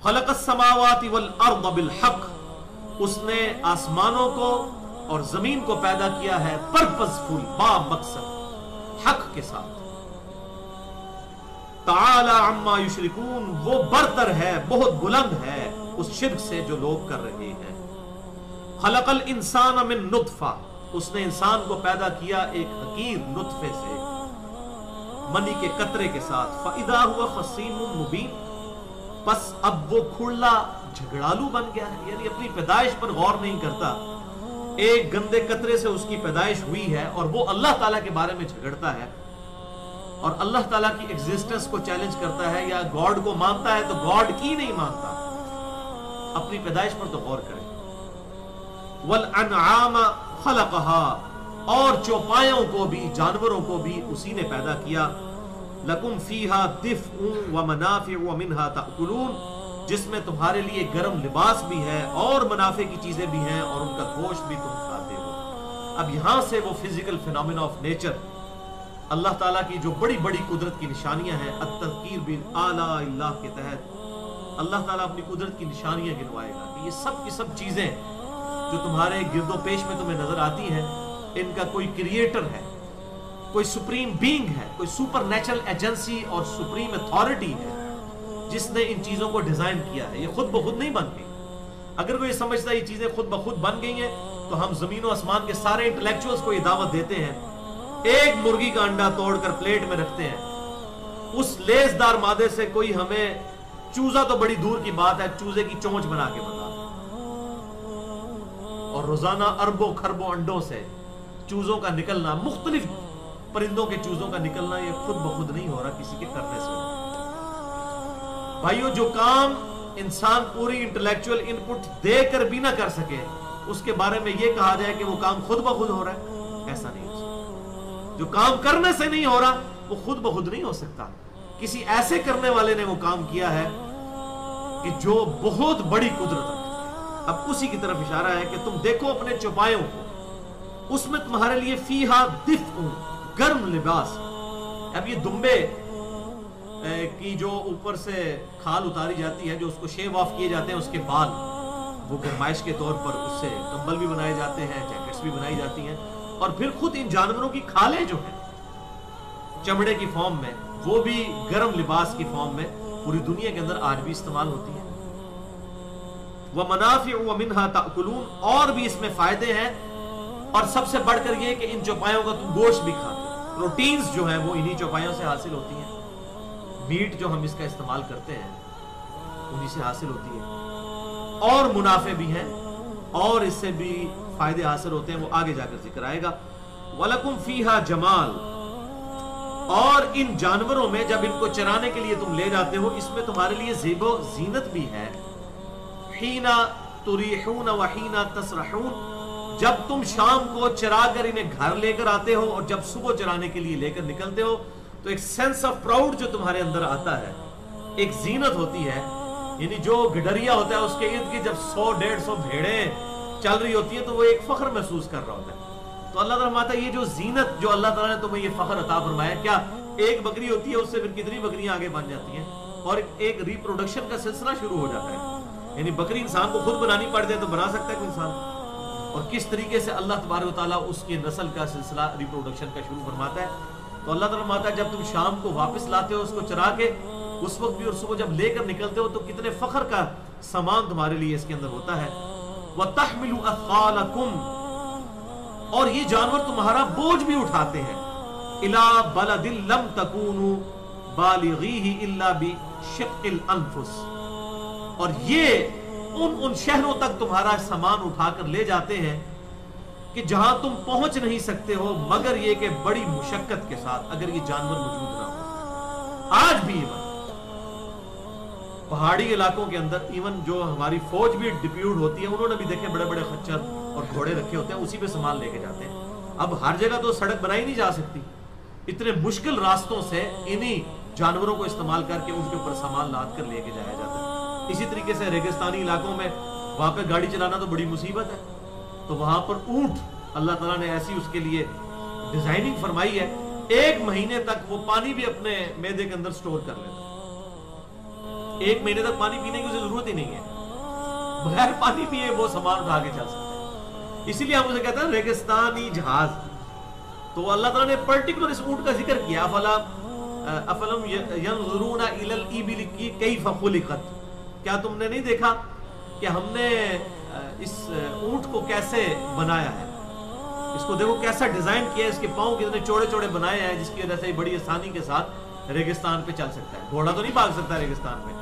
خلق السماوات والارض بالحق، اس نے آسمانوں کو اور زمین کو پیدا کیا ہے پرپزفل، با مقصد، حق کے ساتھ. تعالی عما یشرکون، وہ برتر ہے، بہت بلند ہے اس شرک سے جو لوگ کر رہے ہیں. خلق الانسان من نطفہ، اس نے انسان کو پیدا کیا ایک حقیر نطفے سے، منی کے قطرے کے ساتھ. فَإِذَا هُوَ خَصِيمٌ مُبِينٌ، پس اب وہ کھڑلا جھگڑالو بن گیا ہے، یعنی اپنی پیدائش پر غور نہیں کرتا. ایک گندے قطرے سے اس کی پیدائش ہوئی ہے اور وہ اللہ تعالیٰ کے بارے میں جھگڑتا ہے اور اللہ تعالیٰ کی ایگزسٹنس کو چیلنج کرتا ہے، یا گاڈ کو مانتا ہے تو گاڈ کی نہیں مانتا. اپنی پیدائش پر تو غور کرے. وَالْأَنْعَامَ خَلَقَهَا، اور چوپایوں کو بھی، جانوروں کو بھی اسی نے پیدا کیا. لَكُمْ فِيهَا دِفْءٌ وَمَنَافِعُ وَمِنْهَا تَأْكُلُونَ، جس میں تمہارے لیے گرم لباس بھی ہے اور منافع کی چیزیں بھی ہیں اور ان کا گوشت بھی تم کھاتے ہو. اب یہاں سے وہ فزیکل فینومینا آف نیچر، اللہ تعالیٰ کی جو بڑی بڑی قدرت کی نشانیاں ہیں، التذکیر بآلاء اللہ کے تحت اللہ تعالیٰ اپنی قدرت کی نشانیاں گنوائے گا کہ یہ سب کی سب چیزیں جو تمہارے گرد و پیش میں تمہیں نظر آتی ہیں، ان کا کوئی کریٹر ہے، کوئی سپریم بینگ ہے، کوئی سپر نیچرل ایجنسی اور سپریم اتھارٹی ہے جس نے ان چیزوں کو ڈیزائن کیا ہے. یہ خود بخود نہیں بن گئی. اگر کوئی سمجھتا ہے یہ چیزیں خود بخود بن گئی ہیں تو ہم زمین و آسمان کے سارے انٹلیکچوئلز کو یہ دعوت دیتے ہیں، ایک مرغی کا انڈا توڑ کر پلیٹ میں رکھتے ہیں، اس لیزدار مادے سے کوئی ہمیں چوزا تو بڑی دور کی بات ہے، چوزے کی چونچ بنا کے بتا، اور روزانہ اربوں کھربوں انڈوں سے چوزوں کا نکلنا، مختلف پرندوں کے چوزوں کا نکلنا، یہ خود بخود نہیں ہو رہا، کسی کے کرنے سے. بھائیو، جو کام انسان پوری انٹلیکچوئل انپٹ دے کر بھی نہ کر سکے، اس کے بارے میں یہ کہا جائے کہ وہ کام خود بخود ہو رہا ہے، ایسا نہیں ہو سکتا. جو کام کرنے سے نہیں ہو رہا وہ خود بخود نہیں ہو سکتا. کسی ایسے کرنے والے نے وہ کام کیا ہے کہ جو بہت بڑی قدرت رکھتا ہے. اب اسی کی طرف اشارہ ہے کہ تم دیکھو اپنے چوپایوں کو، اس میں تمہارے لیے فیہا دفء، گرم لباس. اب یہ دمبے کی جو اوپر سے کھال اتاری جاتی ہے، جو اس کو شیو آف کیے جاتے ہیں، اس کے بال، وہ گرمائش کے طور پر اس سے کمبل بھی بنائے جاتے ہیں، جیکٹس بھی بنائی جاتی ہیں. اور پھر خود ان جانوروں کی کھالیں جو ہیں چمڑے کی فارم میں، وہ بھی گرم لباس کی فارم میں پوری دنیا کے اندر آج بھی استعمال ہوتی ہیں. وَمَنَافِعُ وَمِنْهَا تَأْكُلُونَ، اور بھی اس میں فائدے ہیں. اور سب سے بڑھ کر یہ کہ ان چوپایوں کا تم گوشت بھی کھاتے ہو. پروٹینز جو ہیں وہ انہی چوپایوں سے حاصل ہوتی ہیں. میٹ جو ہم اس کا استعمال کرتے ہیں انہی سے حاصل ہوتی ہے. اور منافع بھی ہیں اور اس سے بھی فائدے حاصل ہوتے ہیں، وہ آگے جا کر ذکر آئے گا. وَلَكُمْ فِيهَا جَمَال، اور ان جانوروں میں جب ان کو چرانے کے لیے تم لے جاتے ہو، اس میں تمہارے لیے زیب و زینت بھی ہے. حِينَ تُرِيحُونَ وَحِينَ تَسْرَحُونَ، جب تم شام کو چرا کر انہیں گھر لے کر آتے ہو اور جب صبح چرانے کے لیے لے کر نکلتے ہو، تو ایک سینس آف پراؤڈ جو تمہارے اندر آتا ہے، ایک زینت ہوتی ہے. یعنی جو گڈریا ہوتا ہے اس کے ارد گرد جب 100-150 بھیڑیں چل رہی ہوتی ہیں تو وہ ایک فخر محسوس کر رہا ہوتا ہے. تو اللہ تعالیٰ فرماتا ہے یہ جو زینت جو اللہ تعالیٰ نے تمہیں یہ فخر عطا فرمایا، کیا ایک بکری ہوتی ہے اس سے پھر کتنی بکریاں آگے بن جاتی ہیں اور ایک ریپروڈکشن کا سلسلہ شروع ہو جاتا ہے. یعنی بکری انسان کو خود بنانی پڑ جائے تو بنا سکتا ہے کوئی انسان. اور کس طریقے سے اللہ تبارک و تعالیٰ اس کی نسل کا سلسلہ ریپروڈکشن کا شروع فرماتا ہے. تو اللہ تعالیٰ فرماتا ہے جب تم شام کو واپس لاتے ہو اس کو چرا کے، اس وقت بھی اور صبح جب لے کر نکلتے ہو، تو کتنے فخر کا سامان تمہارے لیے اس کے اندر ہوتا ہے. وَتَحْمِلُ أَثْقَالَكُمْ، اور یہ جانور تمہارا بوجھ بھی اٹھاتے ہیں. إِلَىٰ بَلَدٍ لَمْ تَكُونُوا بَالِغِيهِ إِلَّا بِشِقِّ الْأَنفُسِ، اور یہ ان شہروں تک تمہارا سامان اٹھا کر لے جاتے ہیں کہ جہاں تم پہنچ نہیں سکتے ہو مگر یہ کہ بڑی مشقت کے ساتھ، اگر یہ جانور موجود نہ ہو. آج بھی پہاڑی علاقوں کے اندر ایون جو ہماری فوج بھی ڈپیوٹ ہوتی ہے، انہوں نے بھی دیکھے بڑے بڑے خچر اور گھوڑے رکھے ہوتے ہیں، اسی پہ سامان لے کے جاتے ہیں. اب ہر جگہ تو سڑک بنائی نہیں جا سکتی، اتنے مشکل راستوں سے انہی جانوروں کو استعمال کر کے ان کے اوپر سامان لاد کر لے کے جایا جاتا ہے. اسی طریقے سے ریگستانی علاقوں میں وہاں پہ گاڑی چلانا تو بڑی مصیبت ہے، تو وہاں پر اونٹ اللہ تعالیٰ نے ایسی اس کے لیے ڈیزائننگ فرمائی ہے، 1 مہینے تک وہ پانی بھی اپنے معدے کے اندر سٹور کر لیتا ہے. 1 महीने तक पानी पीने की उसे जरूरत ही नहीं है, बगैर पानी पिए वो सामान उठा के चल सकते हैं। इसीलिए हम उसे कहते हैं रेगिस्तानी जहाज। तो अल्लाह ताला ने पर्टिकुलर इस ऊंट का जिक्र किया, अफलम यंजुरूना इलल इबिल कैफ खुलिकत, क्या तुमने नहीं देखा कि हमने इस ऊंट को कैसे बनाया है, इसको देखो कैसा डिजाइन किया है, इसके पांव कितने चौड़े चौड़े बनाए हैं, जिसकी वजह से बड़ी आसानी के साथ रेगिस्तान पे चल सकता है। घोड़ा तो नहीं भाग सकता रेगिस्तान में,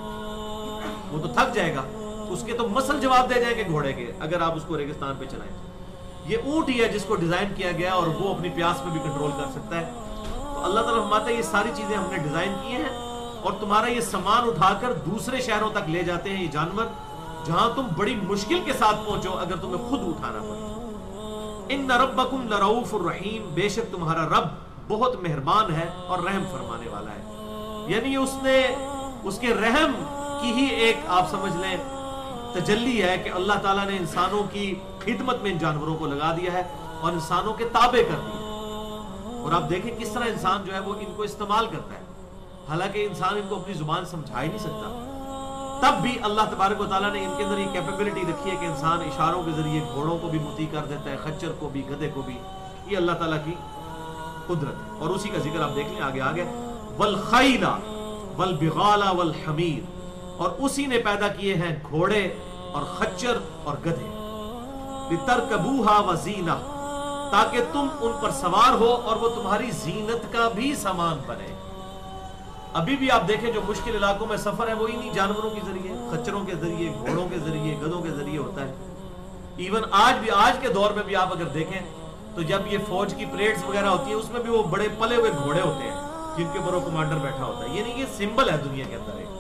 वो तो थक जाएगा, उसके तो मसल जवाब दे जाएंगे घोड़े के अगर आप उसको रेगिस्तान पे चलाएं। ये ऊंट ही है जिसको डिजाइन किया गया और वो अपनी प्यास में भी कंट्रोल कर सकता है। तो अल्लाह ताला फरमाता है ये सारी चीजें हमने डिजाइन की हैं और तुम्हारा ये सामान उठाकर दूसरे शहरों तक ले जाते हैं ये जानवर, जहां तुम बड़ी मुश्किल के साथ पहुंचो अगर तुम्हें खुद उठाना पड़े। इन्न रब्बकुम लरऊफुर रहीम, बेशक तुम्हारा रब बहुत मेहरबान है और रहम फरमाने वाला है। यानी उसने उसके रहम की ही एक आप समझ लें तजल्ली है कि अल्लाह ताला ने इंसानों की खिदमत में इन जानवरों को लगा दिया है और इंसानों के ताबे कर दिया। और आप देखें किस तरह इंसान जो है वो इनको इस्तेमाल करता है, हालांकि इंसान इनको अपनी जुबान समझा ही नहीं सकता, तब भी अल्लाह तबारक व तआला ने इनके अंदर ये कैपेबिलिटी रखी है कि इंसान इशारों के जरिए घोड़ों को भी मुती कर देता है, खच्चर को भी, गधे को भी। ये अल्लाह ताला की कुदरत है। और उसी का जिक्र आप देख लें आगे वल खैला वल बिगाला वल हमीर, और उसी ने पैदा किए हैं घोड़े और खच्चर और गधे, लितरकबूहा व ज़ीना, ताकि तुम उन पर सवार हो और वो तुम्हारी जीनत का भी सामान बने। अभी भी आप देखें जो मुश्किल इलाकों में सफर है वो इन्हीं जानवरों के जरिए, खच्चरों के जरिए, घोड़ों के जरिए, गधों के जरिए होता है। इवन आज के दौर में भी आप अगर देखें तो जब ये फौज की परेड्स वगैरह होती है उसमें भी वो बड़े पले हुए घोड़े होते हैं जिनके ऊपर वो कमांडर बैठा होता है। ये नहीं, ये सिंबल है दुनिया के अंदर एक।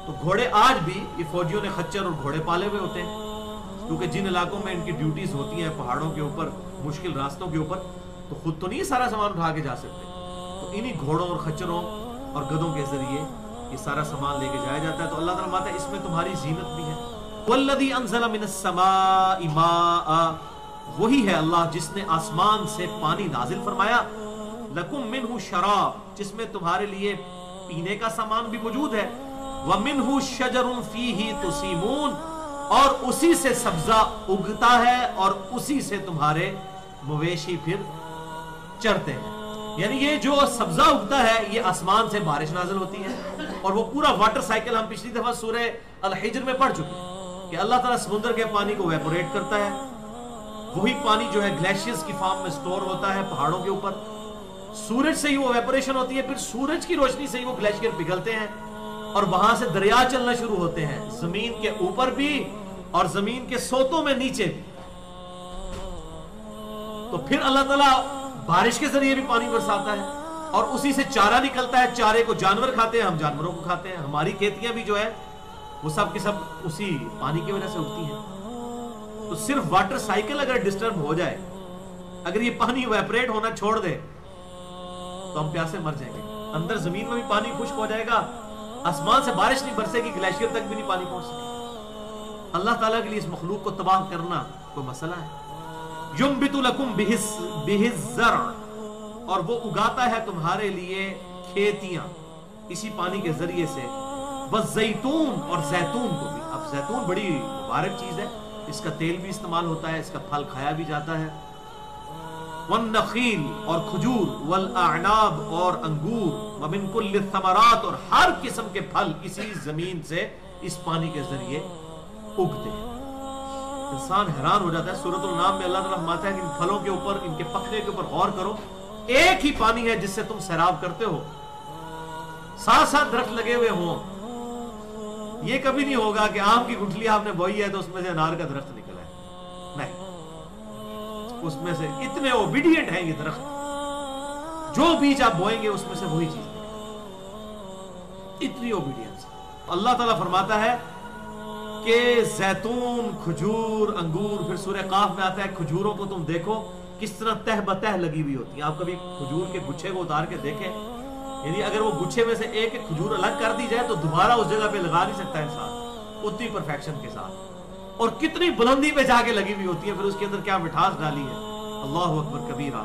तो घोड़े आज भी ये फौजियों ने खच्चर और घोड़े पाले हुए होते हैं, क्योंकि जिन इलाकों में इनकी ड्यूटीज होती हैं पहाड़ों के ऊपर, मुश्किल रास्तों के ऊपर, तो खुद तो नहीं सारा सामान उठा के जा सकते, तो इन्हीं घोड़ों और खच्चरों और गधों के जरिए ये सारा सामान लेके जाया जाता है। तो अल्लाह ताला माता है इसमें तुम्हारी जीनत भी है। वल्लज़ी अंज़ला मिनस समाई माआ, वही है अल्लाह जिसने आसमान से पानी नाजिल फरमाया, लकुम मिनहु शराब, जिसमें तुम्हारे लिए पीने का सामान भी मौजूद है, व मिनहु शजरुन फीही तुसीमून, और उसी से सब्जा उगता है और उसी से तुम्हारे मवेशी फिर चरते हैं। यानी ये जो सब्जा उगता है ये आसमान से बारिश नाजिल होती है, और वो पूरा वाटर साइकिल हम पिछली दफा सूरह अल हिज्र में पढ़ चुके हैं कि अल्लाह ताला समुद्र के पानी को वेपोरेट करता है, वही पानी जो है ग्लेशियर्स की फॉर्म में स्टोर होता है पहाड़ों के ऊपर, सूरज से ही वो वेपोरेशन होती है, फिर सूरज की रोशनी से ही वो ग्लेशियर पिघलते हैं और वहां से दरिया चलना शुरू होते हैं, जमीन के ऊपर भी और जमीन के सोतों में नीचे भी। तो फिर अल्लाह ताला बारिश के जरिए भी पानी बरसाता है और उसी से चारा निकलता है, चारे को जानवर खाते हैं, हम जानवरों को खाते हैं, हमारी खेतियां भी जो है वो सब के सब उसी पानी की वजह से उगती हैं। तो सिर्फ वाटर साइकिल अगर डिस्टर्ब हो जाए, अगर ये पानी इवेपोरेट होना छोड़ दे तो हम प्यासे मर जाएंगे। अंदर जमीन में भी पानी खुश्क हो जाएगा, आसमान से बारिश नहीं बरसेगी, ग्लेशियर तक भी नहीं पानी पहुंच सकेगा। अल्लाह ताला के लिए इस मखलूक को तबाह करना कोई मसला है। युम्बितु लकुम बिहिज़ ज़र्अ, और वो उगाता है तुम्हारे लिए खेतियां इसी पानी के जरिए से, बस जैतून, और जैतून को भी। अब जैतून बड़ी मुबारक चीज है, इसका तेल भी इस्तेमाल होता है, इसका फल खाया भी जाता है। वन्नखील, और खजूर, वल अअनाब, और अंगूर, व मिन कुल्लि थमरात, और हर किस्म के फल इसी जमीन से इस पानी के जरिए उगते हैं। इंसान हैरान हो जाता है। सूरतुल नाम में अल्लाह ताला फरमाता है कि इन फलों के ऊपर, इनके पकने के ऊपर गौर करो, एक ही पानी है जिससे तुम सैराब करते हो, साथ साथ दरख्त लगे हुए हों। ये कभी नहीं होगा कि आम की गुठली आपने बोई है तो उसमें से अनार का दरख्त निकला है, नहीं, उसमें से इतने ओबीडियंट हैं ये दरख्त, जो बीज आप बोएंगे उसमें से वही चीज निकलेगी, इतनी ओबीडियंस। अल्लाह ताला फरमाता है कि जैतून, खजूर, अंगूर, फिर सूरह काफ में आता है खजूरों को तुम देखो किस तरह तह बतह लगी हुई होती है। आप कभी खजूर के गुच्छे को उतार के देखें, यानी अगर वो गुच्छे में से एक एक खजूर अलग कर दी जाए तो दोबारा उस जगह पे लगा नहीं सकता इंसान उतनी परफेक्शन के साथ, और कितनी बुलंदी पे जाके लगी हुई होती है, फिर उसके अंदर क्या मिठास डाली है। अल्लाहु अकबर कबीरा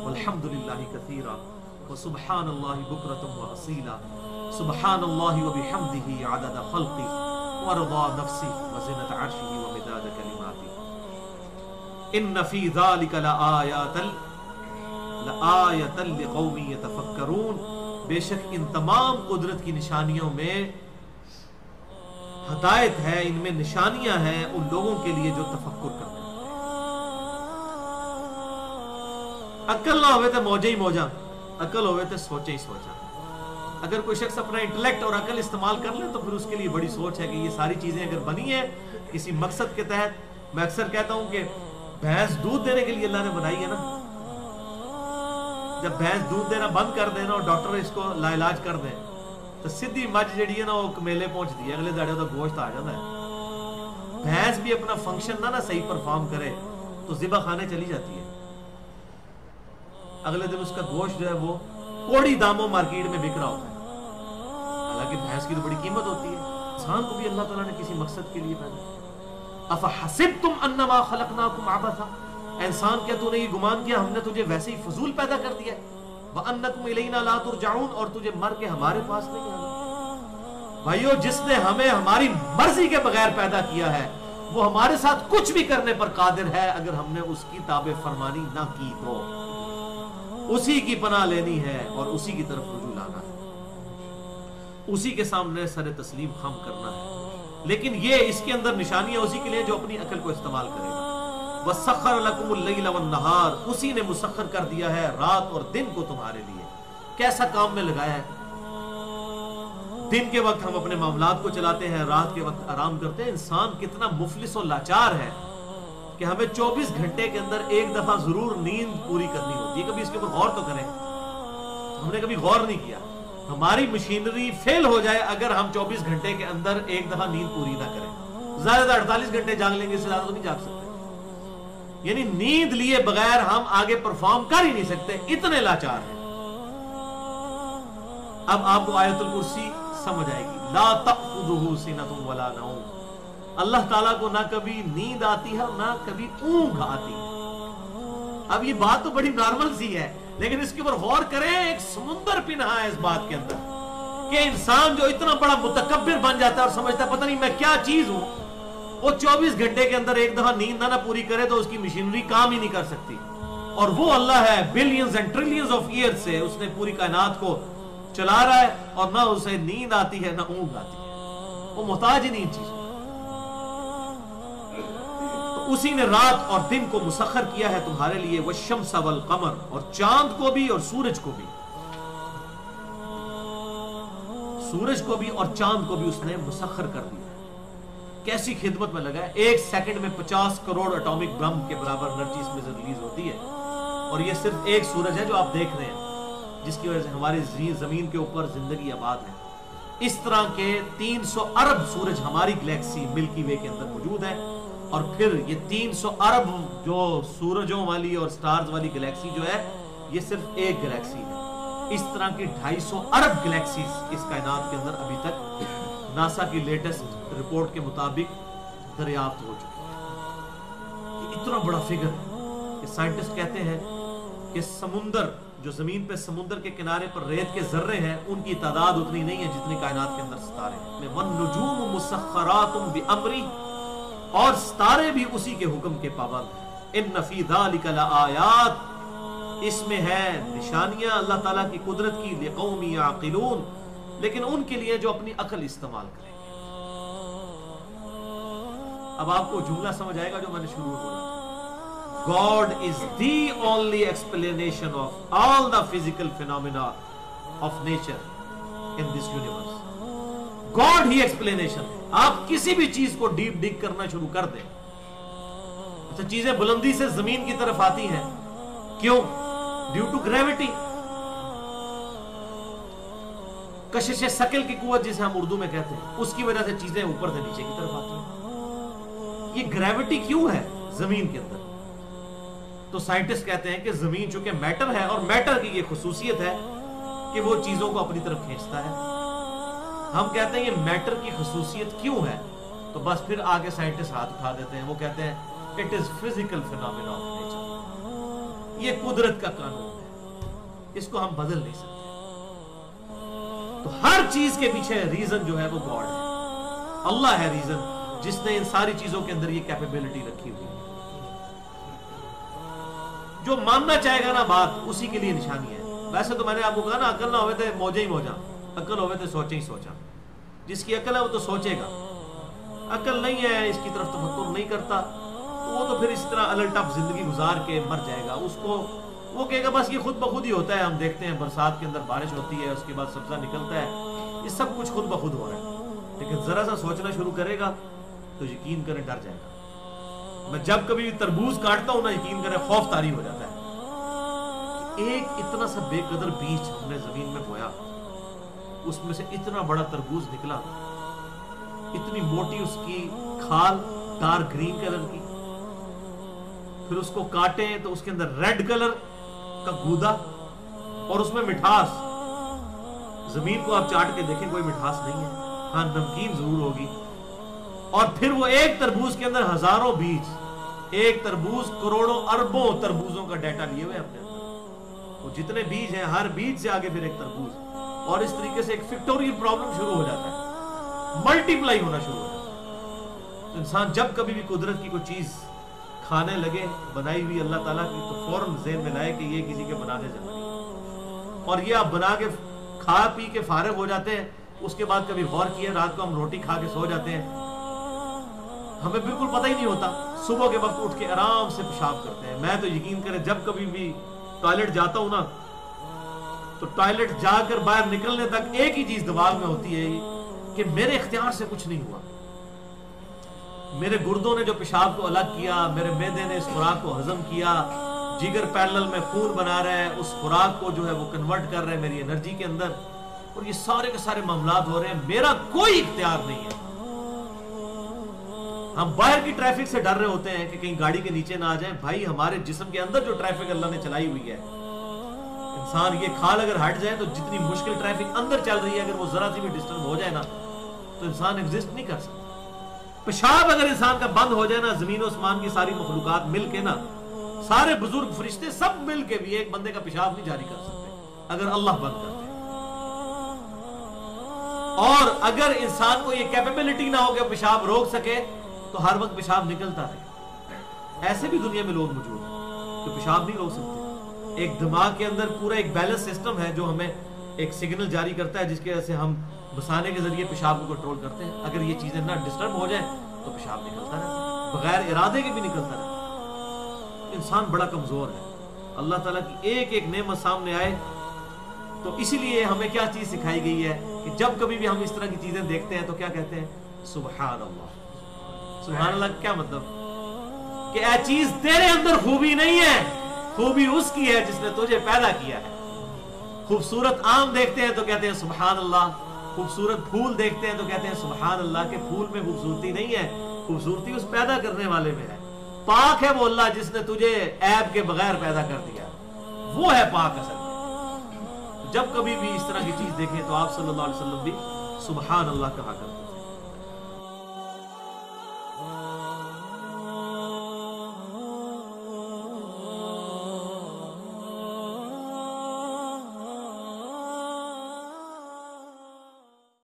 वल्हम्दुलिल्लाहि कसीरा व सुब्हानल्लाहि बुकरतम व असीला। सुब्हानल्लाहि व बिहम्दिही अदद खल्क़ी व रज़ा नफ्सी व ज़िनत अर्शिही व मिदाद कलिमाती इन्न फ़ी ज़ालिका लआयतन लिक़ौमी यतफ़क्करून। बेशक इन तमाम कुदरत की निशानियों में हिदायत है, इनमें निशानियां हैं उन लोगों के लिए जो तफक्कुर करते हैं। अक्ल ना होवे तो मौजे ही मौजा, अक्ल होवे तो सोचे ही सोचा। अगर कोई शख्स अपना इंटेलेक्ट और अकल इस्तेमाल कर ले तो फिर उसके लिए बड़ी सोच है कि ये सारी चीजें अगर बनी है किसी मकसद के तहत। मैं अक्सर कहता हूं कि भैंस दूध देने के लिए अल्लाह ने बनाई है ना। जब भैंस दूध देना बंद कर देना और डॉक्टर इसको लाइलाज कर दे तो सीधी मझ जी है ना वो कमेले पहुंचती है, अगले दाड़े गोश्त आ जाता है। भैंस भी अपना फंक्शन ना सही परफॉर्म करे तो ज़िबा खाने चली जाती है। अगले दिन उसका गोश्त जो है वो कोड़ी दामों मार्केट में बिक रहा होता है। हालांकि भैंस की तो बड़ी कीमत होती है। इंसान को भी अल्लाह ताला ने किसी मकसद के लिए पैदा। अफहसिबतुम अन्नमा खलकनाकुम अबसा, इंसान क्या तूने ये गुमान किया हमने तुझे वैसे ही फजूल पैदा कर दिया है? व अन्नकुम इलैना ला तुरजाऊन, और तुझे मर के हमारे पास नहीं आना। भाइयों, जिसने हमें हमारी मर्जी के बगैर पैदा किया है वो हमारे साथ कुछ भी करने पर कादिर है अगर हमने उसकी ताबे फरमानी ना की तो। उसी की पनाह लेनी है और उसी की तरफ रुजू लाना है, उसी के सामने सर तस्लीम खम करना है। लेकिन ये इसके अंदर निशानियां उसी के लिए जो अपनी अकल को इस्तेमाल करेगा। वसख्खर लकुमुल लैल वन नहार, उसी ने मुसख्खर कर दिया है रात और दिन को तुम्हारे लिए। कैसा काम में लगाया है? दिन के वक्त हम अपने मामलात को चलाते हैं, रात के वक्त आराम करते हैं। इंसान कितना मुफलिस और लाचार है कि हमें 24 घंटे के अंदर एक दफा जरूर नींद पूरी करनी होती है। कभी इसके ऊपर गौर तो करें? हमने कभी गौर नहीं किया। हमारी मशीनरी फेल हो जाए अगर हम 24 घंटे के अंदर एक दफा नींद पूरी ना करें। ज्यादा 48 घंटे जाग लेंगे, इससे ज्यादा तो नहीं जाग सकते। यानी नींद लिए बगैर हम आगे परफॉर्म कर ही नहीं सकते, इतने लाचार हैं। अब आपको आयतुल कुर्सी समझ आएगी। ला तअखुजुहु सिनतुन वला नौम, अल्लाह ताला को ना कभी नींद आती है ना कभी ऊंघ आती है। अब ये बात तो बड़ी नॉर्मल सी है, लेकिन इसके ऊपर गौर करें। एक समुंदर पिन्हा है इस बात के अंदर कि इंसान जो इतना बड़ा मुतकब्बिर बन जाता है और समझता है पता नहीं मैं क्या चीज हूं, वो 24 घंटे के अंदर एक दफा नींद ना पूरी करे तो उसकी मशीनरी काम ही नहीं कर सकती। और वो अल्लाह है, billions and trillions of year से उसने पूरी कायनात को चला रहा है और ना उसे नींद आती है ना ऊंघ आती है। वो मोहताज ही नहीं इन चीजों। तो उसी ने रात और दिन को मुसख्खर किया है तुम्हारे लिए। वश्शम्स वल कमर, और चांद को भी और सूरज को भी, सूरज को भी और चांद को भी उसने मुसख्खर कर दिया। कैसी खिदमत में लगा है। एक सेकंड में 50 करोड़ एटॉमिक बम के बराबर एनर्जी इसमें से रिलीज होती है। और ये सिर्फ एक सूरज है जो आप देख रहे हैं, जिसकी वजह से हमारी जमीन के ऊपर जिंदगी आबाद है। इस तरह के 300 अरब सूरज हमारी गैलेक्सी मिल्की वे के अंदर मौजूद है। और फिर ये 300 अरब जो सूरजों वाली और स्टार्स वाली गैलेक्सी जो है, ये सिर्फ एक गैलेक्सी है। इस तरह की 250 अरब गैलेक्सीज इस कायनात के अंदर अभी तक नासा की लेटेस्ट रिपोर्ट के मुताबिक दरियाफ्त हो चुकी है। इतना बड़ा फिगर है कि साइंटिस्ट कहते हैं कि समुंदर जो जमीन पे समुंदर के किनारे पर रेत के जर्रे हैं उनकी तादाद उतनी नहीं है जितनी कायनात के अंदर सितारे हैं। वन नुजूम मुसख्खरातुम बिअम्री, और सितारे भी उसी के हुक्म के पाबंद हैं। इन्न फी ज़ालिका लआयात, इसमें है निशानियां अल्लाह ताला की कुदरत की। लिक़ौमी याक़िलून, लेकिन उनके लिए जो अपनी अकल इस्तेमाल करेंगे। अब आपको जुमला समझ आएगा जो मैंने शुरू में बोला। God is the only explanation of all the physical phenomena of nature in this universe. God he explanation है। आप किसी भी चीज को डीप डिग करना शुरू कर दें, अच्छा चीजें बुलंदी से जमीन की तरफ आती हैं, क्यों? Due to gravity. कशिश सकल की कुव्वत जिसे हम उर्दू में कहते हैं, उसकी वजह से चीजें ऊपर से नीचे की तरफ आती हैं। ये ग्रेविटी क्यों है जमीन के अंदर? तो साइंटिस्ट कहते हैं कि जमीन चूंकि मैटर है और मैटर की ये खुसूसियत है कि वो चीजों को अपनी तरफ खींचता है। हम कहते हैं ये मैटर की खुसूसियत क्यों है, तो बस फिर आगे साइंटिस्ट हाथ उठा देते हैं। वो कहते हैं it is physical phenomena of nature, ये कुदरत का कानून है, इसको हम बदल नहीं सकते। تو ہر چیز کے پیچھے ریزن جو ہے وہ گاڈ ہے، اللہ ہے ریزن جس نے ان ساری چیزوں کے اندر یہ کیپیبلٹی رکھی ہوئی ہے۔ جو ماننا چاہے گا نا بات، اسی کے لیے نشانی ہے۔ ویسے تو میں نے آپ کو کہا نا، عقل نہ ہوئے تھے موجے ہی موجا، عقل ہوئے تھے سوچے ہی سوچا۔ جس کی عقل ہے وہ تو سوچے گا، عقل نہیں ہے، اس کی طرف تفکر نہیں کرتا، تو وہ تو پھر اس طرح الٹپ زندگی گزار کے مر جائے گا۔ اس کو وہ کہے گا بس یہ خود بخود ہی ہوتا ہے، ہم دیکھتے ہیں برسات کے اندر بارش ہوتی ہے، اس کے بعد سبزہ نکلتا ہے، یہ سب کچھ خود بخود ہو رہا ہے۔ لیکن ذرا سا سوچنا شروع کرے گا تو یقین کریں ڈر جائے گا۔ میں جب کبھی بھی تربوز کاٹتا ہوں نا، یقین کریں خوف طاری ہو جاتا ہے کہ ایک اتنا سا بے قدر بیج ہم نے زمین میں بویا، اس میں سے اتنا بڑا تربوز نکلا، اتنی موٹی اس کی کھال، ڈارک گرین کلر کی، پھر اس کو کاٹیں تو اس کے اندر ریڈ کلر کا گودا، اور اس میں مٹھاس۔ زمین کو آپ چاٹ کے دیکھیں کوئی مٹھاس نہیں ہے، ہاں نمکین ضرور ہوگی۔ اور پھر وہ ایک تربوز کے اندر ہزاروں بیج، ایک تربوز کروڑوں اربوں تربوزوں کا ڈیٹا لیے ہوئے اپنے اندر، وہ جتنے بیج ہیں ہر بیج سے آگے پھر ایک تربوز، اور اس طریقے سے ایک فیکٹوریل پرابلم شروع ہو جاتا ہے، ملٹیپلائی ہونا شروع ہو جاتا ہے۔ تو انسان جب کبھی بھی قدرت کی کوئی چیز کھانے لگے بنائی ہوئی اللہ تعالیٰ کی، تو فوراً ذہن میں لائے کہ یہ کسی کے بنانے سے بنی، اور یہ آپ بنا کے کھا پی کے فارغ ہو جاتے ہیں، اس کے بعد کبھی غور کیا، رات کو ہم روٹی کھا کے سو جاتے ہیں، ہمیں بالکل پتہ ہی نہیں ہوتا، صبح کے وقت اٹھ کے آرام سے پیشاب کرتے ہیں۔ میں تو یقین کریں جب کبھی بھی ٹوائلٹ جاتا ہوں نا، تو ٹوائلٹ جا کر باہر نکلنے تک ایک ہی چیز دماغ میں ہوتی ہے کہ میرے اختیار سے کچھ نہیں ہوا، میرے گردوں نے جو پیشاب کو الگ کیا، میرے معدے نے اس خوراک کو ہضم کیا، جگر پیرلل میں خون بنا رہا ہے، اس خوراک کو جو ہے وہ کنورٹ کر رہے ہیں میری انرجی کے اندر، اور یہ سارے کے سارے معاملات ہو رہے ہیں، میرا کوئی اختیار نہیں ہے۔ ہم باہر کی ٹریفک سے ڈر رہے ہوتے ہیں کہ کہیں گاڑی کے نیچے نہ آ جائیں، بھائی ہمارے جسم کے اندر جو ٹریفک اللہ نے چلائی ہوئی ہے، انسان یہ کھال اگر ہٹ جائے تو جتنی مشکل ٹریفک اندر چل رہی ہے، اگر وہ ذرا سی بھی ڈسٹرب ہو جائے نا تو انسان ایگزسٹ نہیں کر سکتا۔ پیشاب اگر انسان کا بند ہو جائے نا، زمین و آسمان کی ساری مخلوقات مل کے نا، سارے بزرگ فرشتے سب مل کے بھی ایک بندے کا پیشاب نہیں جاری کر سکتے اگر اللہ بند کرتے۔ اور اگر انسان کو یہ کیپیبلٹی نہ ہو کہ پیشاب روک سکے تو ہر وقت پیشاب نکلتا رہے۔ ایسے بھی دنیا میں لوگ موجود ہیں جو پیشاب نہیں روک سکتے۔ ایک دماغ کے اندر پورا ایک بیلنس سسٹم ہے جو ہمیں ایک سگنل جاری کرتا ہے، جس کی وجہ سے ہم بسانے کے ذریعے پیشاب کو کنٹرول کرتے ہیں۔ اگر یہ چیزیں نہ ڈسٹرب ہو جائیں تو پیشاب نکلتا رہتا ہے، بغیر ارادے کے بھی نکلتا رہتا ہے۔ انسان بڑا کمزور ہے، اللہ تعالیٰ کی ایک ایک نعمت سامنے آئے تو اسی لیے ہمیں کیا چیز سکھائی گئی ہے کہ جب کبھی بھی ہم اس طرح کی چیزیں دیکھتے ہیں تو کیا کہتے ہیں؟ سبحان اللہ۔ سبحان اللہ کیا مطلب؟ کہ اے چیز تیرے اندر خوبی نہیں ہے، خوبی اس کی ہے جس نے تجھے پیدا کیا ہے۔ خوبصورت آم دیکھتے ہیں تو کہتے ہیں سبحان اللہ، خوبصورت پھول دیکھتے ہیں تو کہتے ہیں سبحان اللہ، کہ پھول میں خوبصورتی نہیں ہے، خوبصورتی اس پیدا کرنے والے میں ہے۔ پاک ہے وہ اللہ جس نے تجھے عیب کے بغیر پیدا کر دیا، وہ ہے پاک اصل میں۔ جب کبھی بھی اس طرح کی چیز دیکھیں تو آپ صلی اللہ علیہ وسلم بھی سبحان اللہ کہا کرتے تھے۔